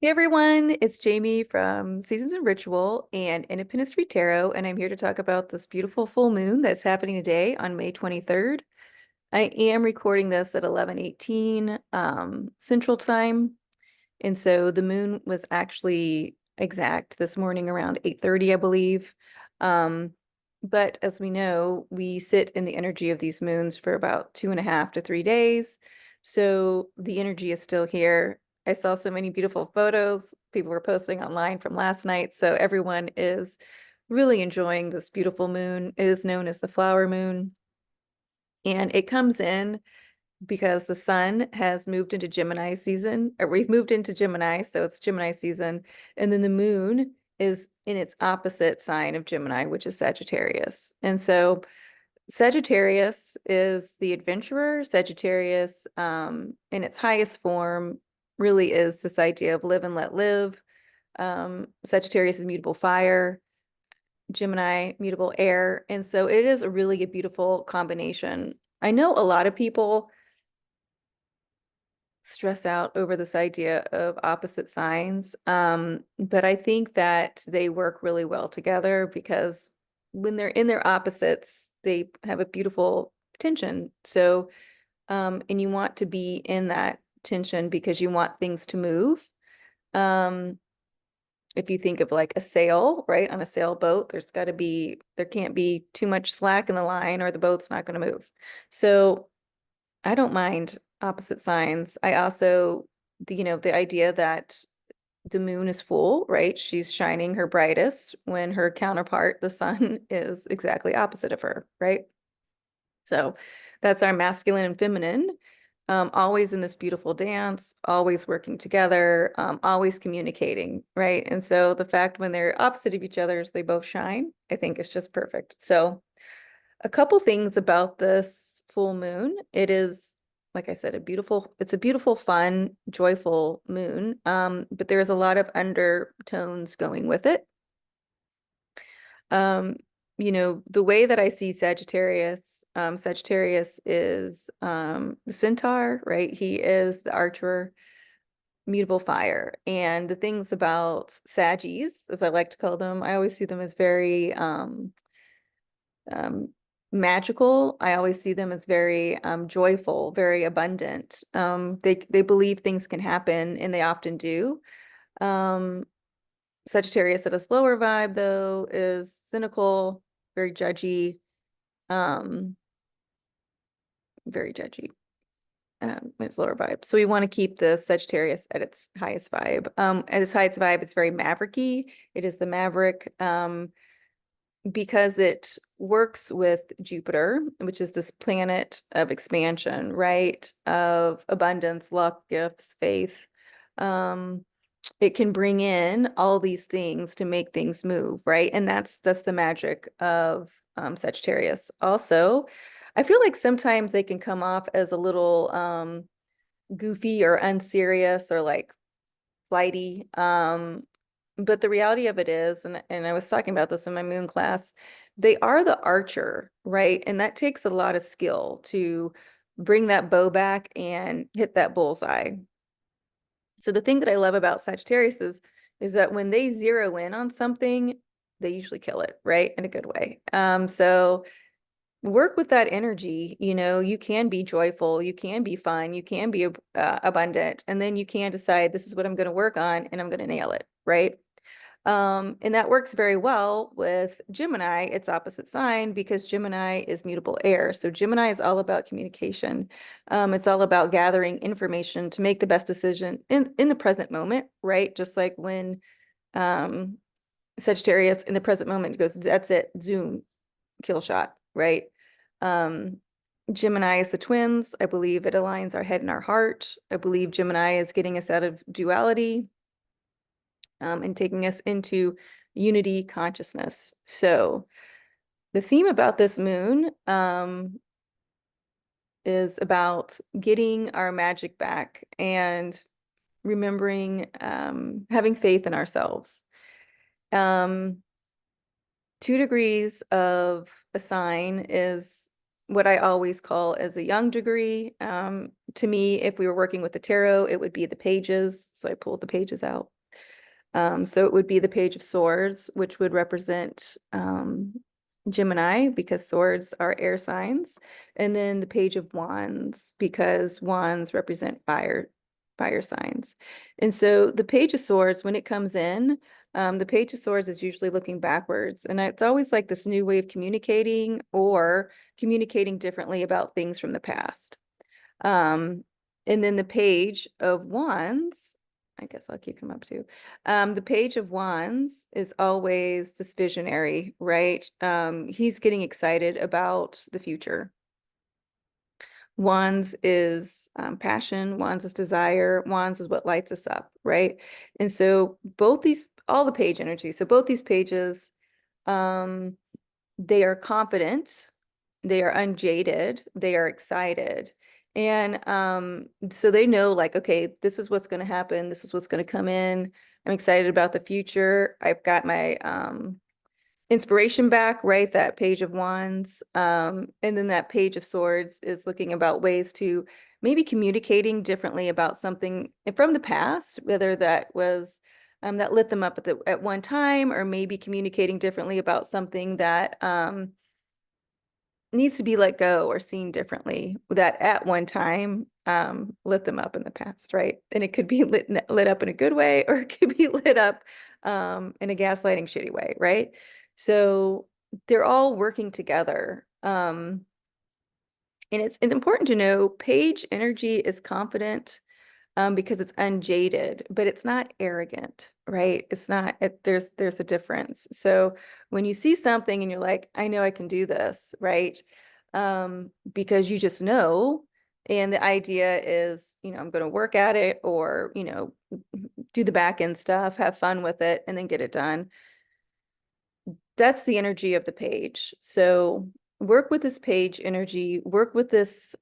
Hey everyone, it's Jamie from Seasons and Ritual and Independence Street Tarot, and I'm here to talk about this beautiful full moon that's happening today on May 23rd. I am recording this at 11:18 Central Time, and so the moon was actually exact this morning around 8:30, I believe. Um, but as we know, we sit in the energy of these moons for about 2.5 to 3 days. So the energy is still here. I saw so many beautiful photos people were posting online from last night. So everyone is really enjoying this beautiful moon. It is known as the flower moon. And it comes in because the sun has moved into Gemini season, or we've moved into Gemini, so it's Gemini season. And then the moon is in its opposite sign of Gemini, which is Sagittarius. And so Sagittarius is the adventurer. Sagittarius, in its highest form, really is this idea of live and let live. Sagittarius is mutable fire, Gemini, mutable air. And so it is a really a beautiful combination. I know a lot of people stress out over this idea of opposite signs. But I think that they work really well together because when they're in their opposites, they have a beautiful tension. So, and you want to be in that tension because you want things to move. Um, if you think of like a sail, right, on a sailboat, there can't be too much slack in the line or the boat's not going to move. So I don't mind opposite signs. I also, the idea that the moon is full, right? She's shining her brightest when her counterpart, the sun, is exactly opposite of her, right? So that's our masculine and feminine, always in this beautiful dance, always working together, always communicating, right? And so the fact when they're opposite of each other is they both shine, I think is just perfect. So a couple things about this full moon. It is, like I said, it's a beautiful, fun, joyful moon. But there's a lot of undertones going with it. Um, the way that I see Sagittarius, Sagittarius is the centaur, right? He is the archer, mutable fire. And the things about Saggies, as I like to call them, I always see them as very um, magical. I always see them as very joyful, very abundant. They believe things can happen, and they often do. Um, Sagittarius at a slower vibe, though, is cynical, very judgy, um, very judgy. Its lower vibe. So we want to keep the Sagittarius at its highest vibe. At its highest vibe, it's very mavericky. It is the maverick. Because it works with Jupiter, which is this planet of expansion, right? Of abundance, luck, gifts, faith. Um, it can bring in all these things to make things move, right? And that's the magic of Sagittarius. Also, I feel like sometimes they can come off as a little goofy or unserious or like flighty. But the reality of it is, and I was talking about this in my moon class, they are the archer, right? And that takes a lot of skill to bring that bow back and hit that bullseye. So the thing that I love about Sagittarius is that when they zero in on something, they usually kill it, right? In a good way. So work with that energy. You can be joyful, you can be fun, you can be abundant, and then you can decide this is what I'm going to work on and I'm going to nail it, right? And that works very well with Gemini, its opposite sign, because Gemini is mutable air. So Gemini is all about communication. It's all about gathering information to make the best decision in the present moment, right? Just like when um, Sagittarius in the present moment goes, that's it, zoom, kill shot, right? Um, Gemini is the twins. I believe it aligns our head and our heart. I believe Gemini is getting us out of duality, and taking us into unity consciousness. So the theme about this moon is about getting our magic back and remembering, having faith in ourselves. 2 degrees of a sign is what I always call as a young degree. To me, if we were working with the tarot, it would be the pages. So I pulled the pages out. So it would be the Page of Swords, which would represent Gemini, because swords are air signs, and then the Page of Wands, because wands represent fire signs. And so the Page of Swords, when it comes in, the Page of Swords is usually looking backwards, and it's always like this new way of communicating or communicating differently about things from the past. And then the Page of Wands, I guess I'll keep him up too. The Page of Wands is always this visionary, right? He's getting excited about the future. Wands is passion, Wands is desire, Wands is what lights us up, right? And so both these, all the page energy, so both these pages, they are confident, they are unjaded, they are excited. And so they know, like, okay, this is what's going to happen, this is what's going to come in. I'm excited about the future. I've got my inspiration back, right? That Page of Wands. And then that Page of Swords is looking about ways to maybe communicating differently about something from the past, whether that was that lit them up at one time, or maybe communicating differently about something that needs to be let go or seen differently, that at one time lit them up in the past, right? And it could be lit up in a good way, or it could be lit up in a gaslighting shitty way, right? So they're all working together. And it's important to know page energy is confident because it's unjaded, but it's not arrogant, right? It's not, there's a difference. So when you see something and you're like, I know I can do this, right? Because you just know, and the idea is, I'm going to work at it, or, do the back end stuff, have fun with it, and then get it done. That's the energy of the page. So work with this page energy, work with this,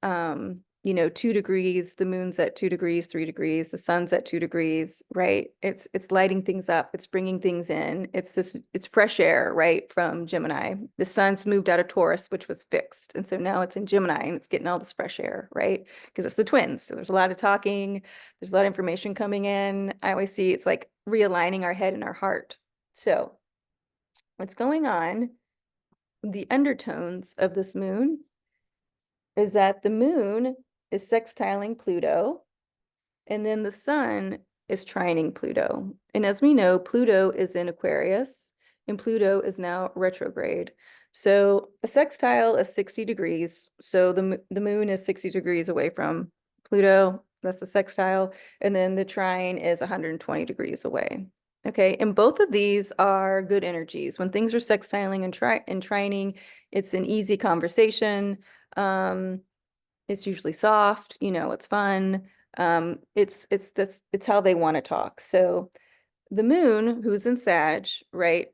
2 degrees, the moon's at 2 degrees, 3 degrees, the sun's at 2 degrees, right? It's lighting things up, it's bringing things in. It's fresh air, right? From Gemini. The sun's moved out of Taurus, which was fixed. And so now it's in Gemini and it's getting all this fresh air, right? Because it's the twins. So there's a lot of talking, there's a lot of information coming in. I always see it's like realigning our head and our heart. So what's going on, the undertones of this moon, is that the moon is sextiling Pluto, and then the sun is trining Pluto. And as we know, Pluto is in Aquarius, and Pluto is now retrograde. So a sextile is 60 degrees. So the moon is 60 degrees away from Pluto. That's the sextile. And then the trine is 120 degrees away. Okay, and both of these are good energies. When things are sextiling and trining, it's an easy conversation. It's usually soft, it's fun. It's how they want to talk. So the moon, who's in Sag, right,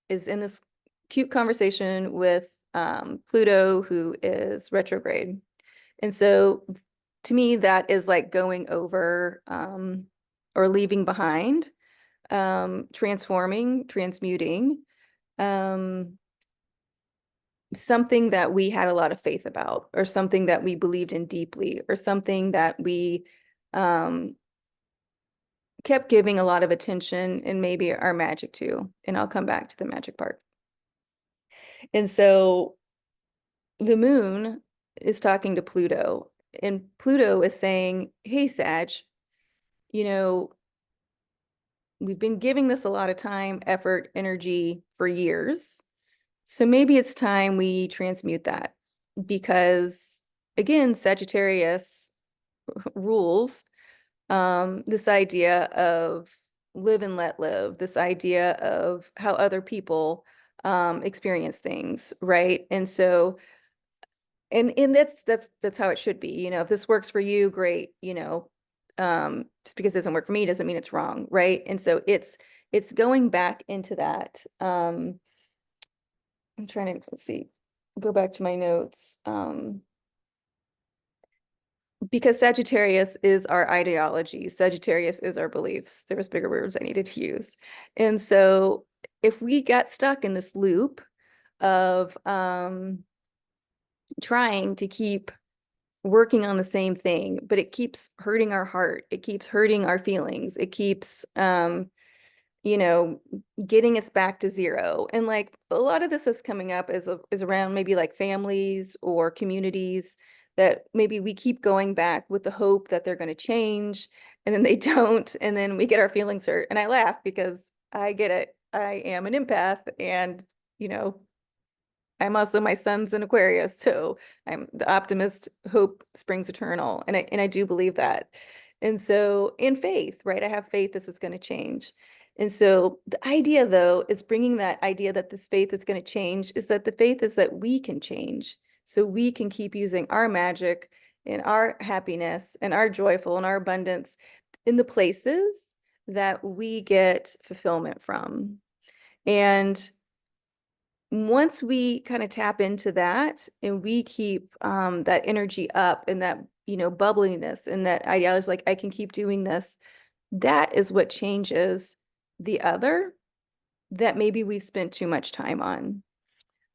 is in this cute conversation with Pluto, who is retrograde. And so to me, that is like going over or leaving behind, transforming, transmuting, something that we had a lot of faith about, or something that we believed in deeply, or something that we kept giving a lot of attention, and maybe our magic too. And I'll come back to the magic part. And so the moon is talking to Pluto, and Pluto is saying, hey, Sag, we've been giving this a lot of time, effort, energy for years. So maybe it's time we transmute that, because again, Sagittarius rules this idea of live and let live, this idea of how other people experience things, right? And so, and that's how it should be. If this works for you, great. Just because it doesn't work for me doesn't mean it's wrong, right? And so it's going back into that. I'm trying to, let's see, go back to my notes. Because Sagittarius is our ideology, Sagittarius is our beliefs. There was bigger words I needed to use. And so if we got stuck in this loop of trying to keep working on the same thing, but it keeps hurting our heart. It keeps hurting our feelings. It keeps, you know, getting us back to zero. And like a lot of this is coming up is around maybe like families or communities that maybe we keep going back with the hope that they're going to change and then they don't. And then we get our feelings hurt. And I laugh because I get it. I am an empath and, you know, I'm also my son's an Aquarius, so I'm the optimist, hope springs eternal. And I do believe that. And so in faith, right? I have faith this is going to change. And so the idea though is bringing that idea that this faith is going to change is that the faith is that we can change. So we can keep using our magic and our happiness and our joyful and our abundance in the places that we get fulfillment from. And once we kind of tap into that and we keep that energy up and that, you know, bubbliness and that ideology, like I can keep doing this, that is what changes the other that maybe we've spent too much time on.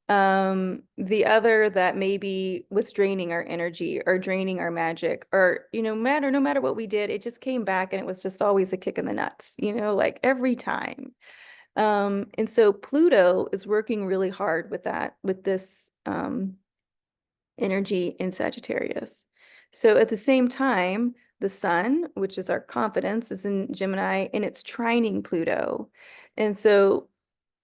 The other that maybe was draining our energy or draining our magic or, you know, no matter what we did, it just came back and it was just always a kick in the nuts, you know, like every time. And so Pluto is working really hard with that, with this energy in Sagittarius. So at the same time, the sun, which is our confidence, is in Gemini and it's trining Pluto. And so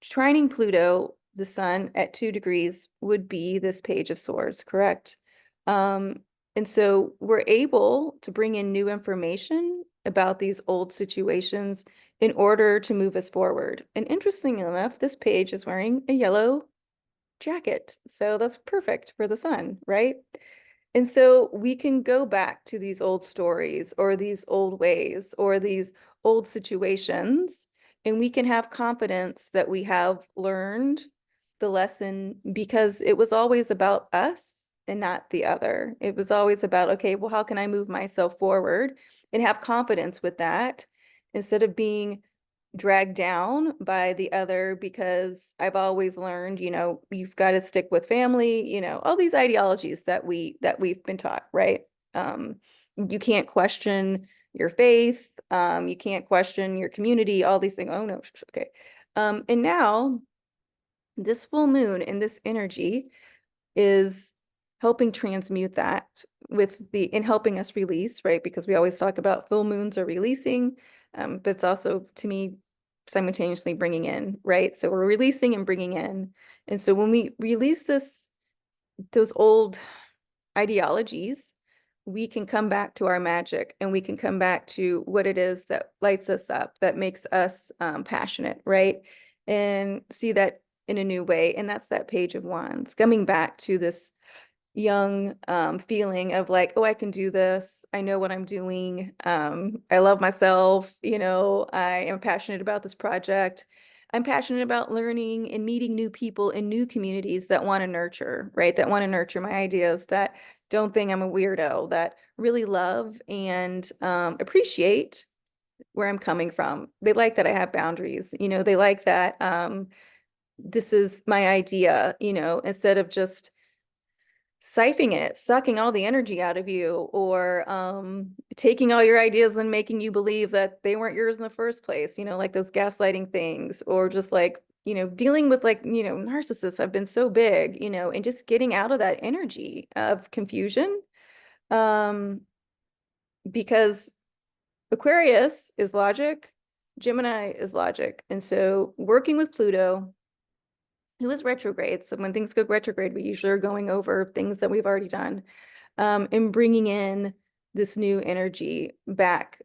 trining Pluto, the sun at 2 degrees would be this Page of Swords, correct? And so we're able to bring in new information about these old situations in order to move us forward. And interestingly enough, this page is wearing a yellow jacket. So that's perfect for the sun, right? And so we can go back to these old stories or these old ways or these old situations, and we can have confidence that we have learned the lesson because it was always about us and not the other. It was always about, okay, well, how can I move myself forward and have confidence with that instead of being dragged down by the other because I've always learned, you know, you've got to stick with family, you know, all these ideologies that we've been taught, right? You can't question your faith, you can't question your community, all these things. Oh no, okay. And now this full moon and this energy is helping transmute that in helping us release, right? Because we always talk about full moons are releasing, but it's also to me simultaneously bringing in, right? So we're releasing and bringing in. And so when we release those old ideologies, we can come back to our magic and we can come back to what it is that lights us up, that makes us passionate, right? And see that in a new way. And that's that Page of Wands, coming back to this young feeling of like, oh, I can do this. I know what I'm doing. I love myself. You know, I am passionate about this project. I'm passionate about learning and meeting new people in new communities that want to nurture, right? That want to nurture my ideas, that don't think I'm a weirdo, that really love and appreciate where I'm coming from. They like that I have boundaries. You know, they like that this is my idea, you know, instead of just siphoning it, sucking all the energy out of you, or taking all your ideas and making you believe that they weren't yours in the first place, you know, like those gaslighting things, or just like, you know, dealing with like, you know, narcissists have been so big, you know, and just getting out of that energy of confusion. Um, because Aquarius is logic, Gemini is logic. And so working with Pluto, who is retrograde. So when things go retrograde, we usually are going over things that we've already done, and bringing in this new energy back,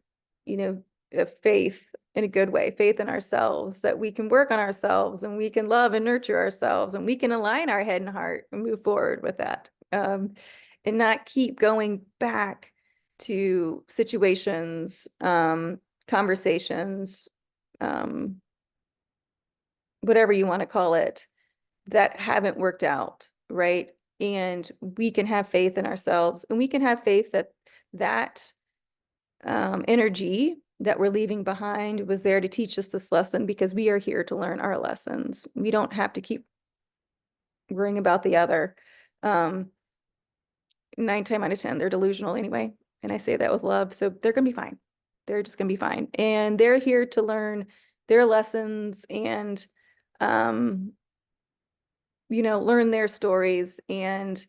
you know, of faith in a good way, faith in ourselves, that we can work on ourselves and we can love and nurture ourselves and we can align our head and heart and move forward with that, and not keep going back to situations, conversations, whatever you want to call it, that haven't worked out, right? And we can have faith in ourselves and we can have faith that that energy that we're leaving behind was there to teach us this lesson because we are here to learn our lessons. We don't have to keep worrying about the other. 9 times out of 10, they're delusional anyway. And I say that with love. So they're going to be fine. They're just going to be fine. And they're here to learn their lessons and, learn their stories. And,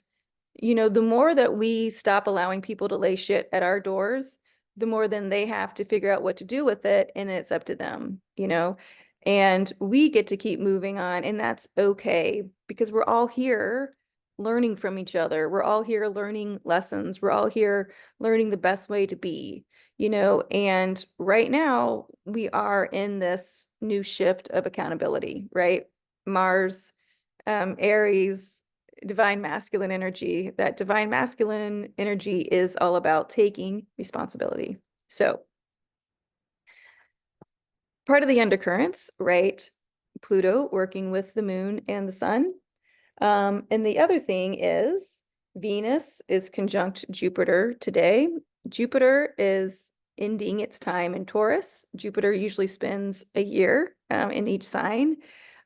the more that we stop allowing people to lay shit at our doors, the more then they have to figure out what to do with it. And it's up to them, and we get to keep moving on. And that's okay, because we're all here learning from each other. We're all here learning lessons. We're all here learning the best way to be, and right now we are in this new shift of accountability, right? Mars, Aries, divine masculine energy. That divine masculine energy is all about taking responsibility. So part of the undercurrents, right? Pluto working with the moon and the sun. And the other thing is Venus is conjunct Jupiter today. Jupiter is ending its time in Taurus. Jupiter usually spends a year in each sign.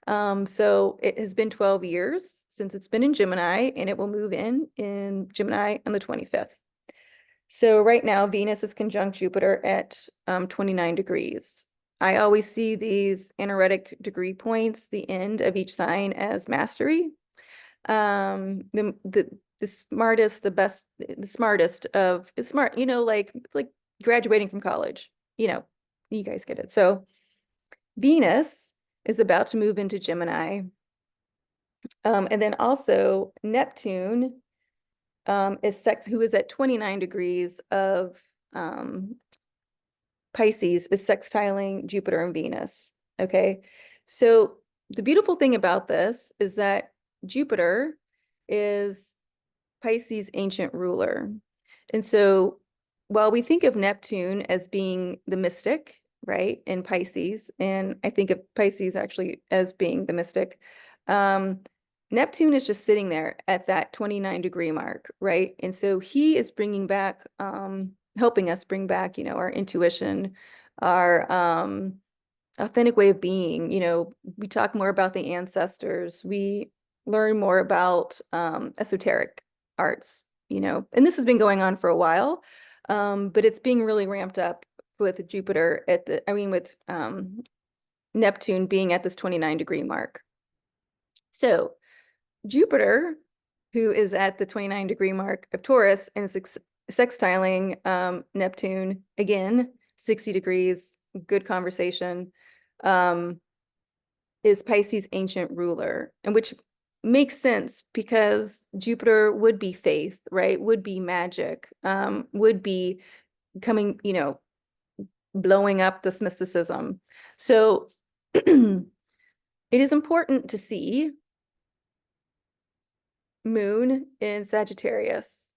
So it has been 12 years since it's been in Gemini, and it will move in Gemini on the 25th. So right now, Venus is conjunct Jupiter at 29 degrees. I always see these anaretic degree points, the end of each sign, as mastery. The smartest, the best, the smartest of smart, like graduating from college, you guys get it. So Venus is about to move into Gemini. And then also Neptune who is at 29 degrees of Pisces, is sextiling Jupiter and Venus. Okay. So the beautiful thing about this is that Jupiter is Pisces' ancient ruler. And so while we think of Neptune as being the mystic, right, in Pisces, and I think of Pisces actually as being the mystic, Neptune is just sitting there at that 29 degree mark, right? And so he is bringing back, helping us bring back, our intuition, our authentic way of being. We talk more about the ancestors. We learn more about esoteric arts, and this has been going on for a while, but it's being really ramped up with Jupiter with Neptune being at this 29 degree mark. So Jupiter, who is at the 29 degree mark of Taurus and is sextiling Neptune, again, 60 degrees, good conversation, is Pisces' ancient ruler, and which makes sense because Jupiter would be faith, right? Would be magic, would be coming, blowing up this mysticism. So it is important to see Moon in Sagittarius.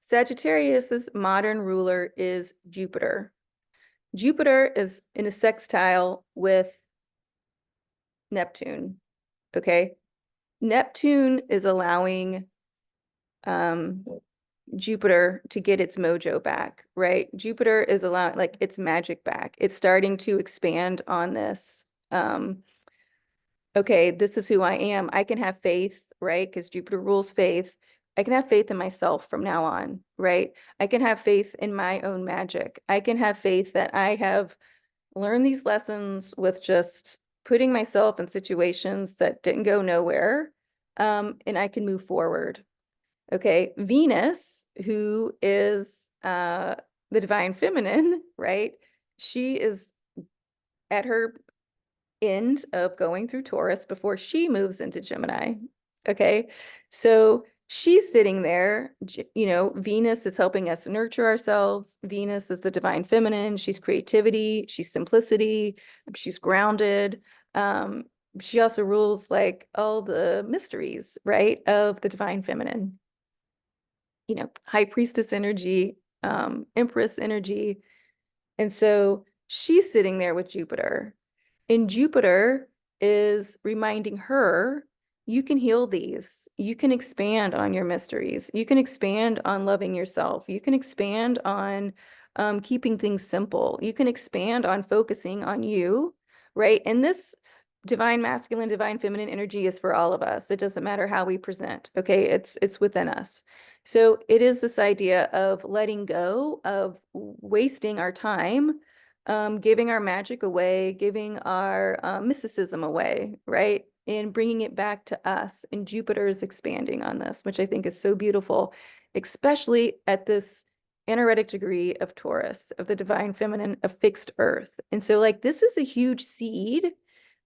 Sagittarius's modern ruler is Jupiter. Jupiter is in a sextile with Neptune. Okay. Neptune is allowing Jupiter to get its mojo back, right? Jupiter is allowing its magic back. It's starting to expand on this. Okay, this is who I am. I can have faith, right? Because Jupiter rules faith. I can have faith in myself from now on, right? I can have faith in my own magic. I can have faith that I have learned these lessons with just putting myself in situations that didn't go nowhere, and I can move forward. Okay, Venus, who is the divine feminine, right? She is at her end of going through Taurus before she moves into Gemini. Okay, so she's sitting there, Venus is helping us nurture ourselves. Venus is the divine feminine. She's creativity, she's simplicity, she's grounded. She also rules all the mysteries, right, of the divine feminine. High priestess energy, empress energy. And so she's sitting there with Jupiter. And Jupiter is reminding her, you can heal these. You can expand on your mysteries. You can expand on loving yourself. You can expand on keeping things simple. You can expand on focusing on you, right? And this divine masculine, divine feminine energy is for all of us. It doesn't matter how we present. Okay, it's within us. So it is this idea of letting go of wasting our time, giving our magic away, giving our mysticism away, right? And bringing it back to us. And Jupiter is expanding on this, which I think is so beautiful, especially at this energetic degree of Taurus, of the divine feminine, of fixed earth. And so like this is a huge seed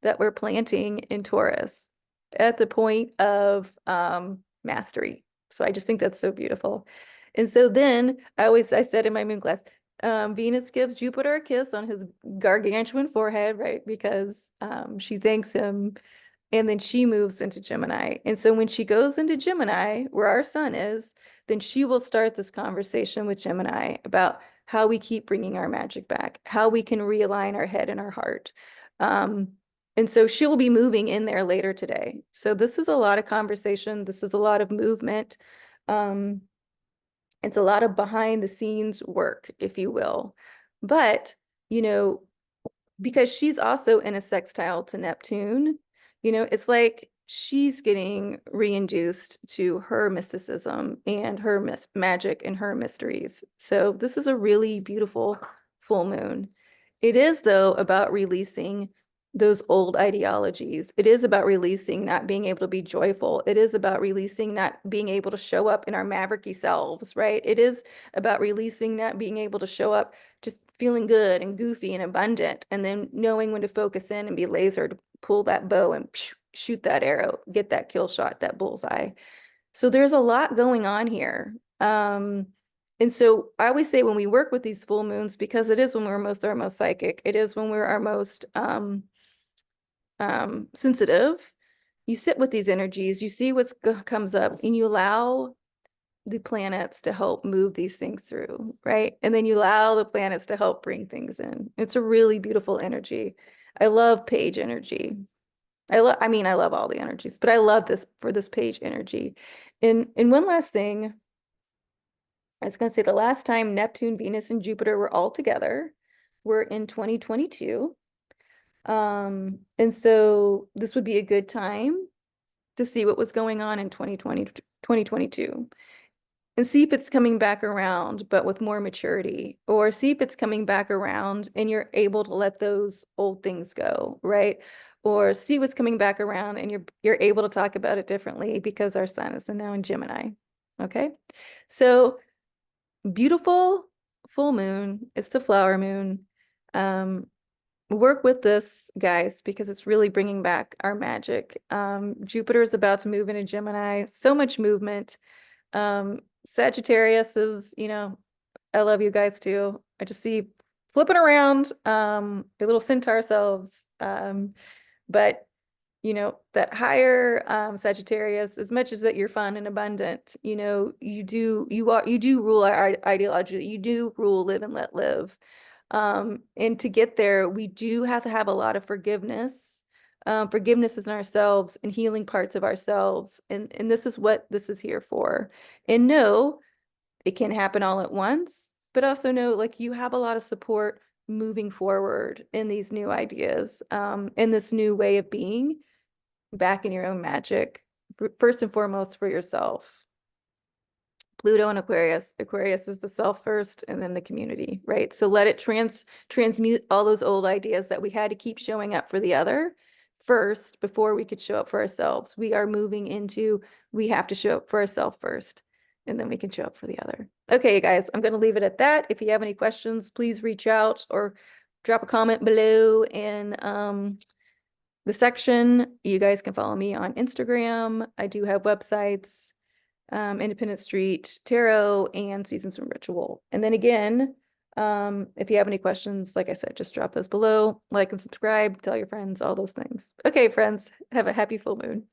that we're planting in Taurus at the point of mastery. So I just think that's so beautiful. And so then I said in my moon class, Venus gives Jupiter a kiss on his gargantuan forehead, right? Because she thanks him, and then she moves into Gemini. And so when she goes into Gemini, where our sun is, then she will start this conversation with Gemini about how we keep bringing our magic back, how we can realign our head and our heart. And so she'll be moving in there later today. So this is a lot of conversation. This is a lot of movement. It's a lot of behind the scenes work, if you will. But, you know, because she's also in a sextile to Neptune, you know, it's like she's getting reinduced to her mysticism and her magic and her mysteries. So this is a really beautiful full moon. It is, though, about releasing those old ideologies. It is about releasing not being able to be joyful. It is about releasing not being able to show up in our mavericky selves, right? It is about releasing not being able to show up just feeling good and goofy and abundant, and then knowing when to focus in and be laser to pull that bow and shoot that arrow, get that kill shot, that bullseye. So there's a lot going on here. And so I always say when we work with these full moons, because it is when we're our most psychic, it is when we're our most sensitive, you sit with these energies, you see what comes up, and you allow the planets to help move these things through, right? And then you allow the planets to help bring things in. It's a really beautiful energy. I love page energy. I mean, I love all the energies, but I love this for this page energy. And one last thing, I was going to say the last time Neptune, Venus, and Jupiter were all together were in 2022. And so this would be a good time to see what was going on in 2022 and see if it's coming back around, but with more maturity, or see if it's coming back around and you're able to let those old things go, right? Or see what's coming back around and you're able to talk about it differently because our sun is now in Gemini. Okay, so beautiful full moon. It's the flower moon. Work with this, guys, because it's really bringing back our magic. Jupiter is about to move into Gemini. So much movement. Sagittarius is, you know, I love you guys too. I just see flipping around, a little centaur selves. But you know, that higher Sagittarius, as much as that you're fun and abundant, you know, you do rule our ideology. You do rule live and let live. And to get there, we do have to have a lot of forgiveness. Forgiveness is in ourselves and healing parts of ourselves. And this is what this is here for. And no, it can happen all at once, but also know like you have a lot of support moving forward in these new ideas, in this new way of being back in your own magic, first and foremost for yourself. Pluto and Aquarius. Aquarius is the self first and then the community, right? So let it transmute all those old ideas that we had to keep showing up for the other first before we could show up for ourselves. We are moving into, we have to show up for ourselves first, and then we can show up for the other. Okay, you guys, I'm going to leave it at that. If you have any questions, please reach out or drop a comment below in the section. You guys can follow me on Instagram. I do have websites, Independent Street Tarot and Seasons from Ritual. And then again, if you have any questions, like I said, just drop those below, like and subscribe, tell your friends, all those things. Okay, friends, have a happy full moon.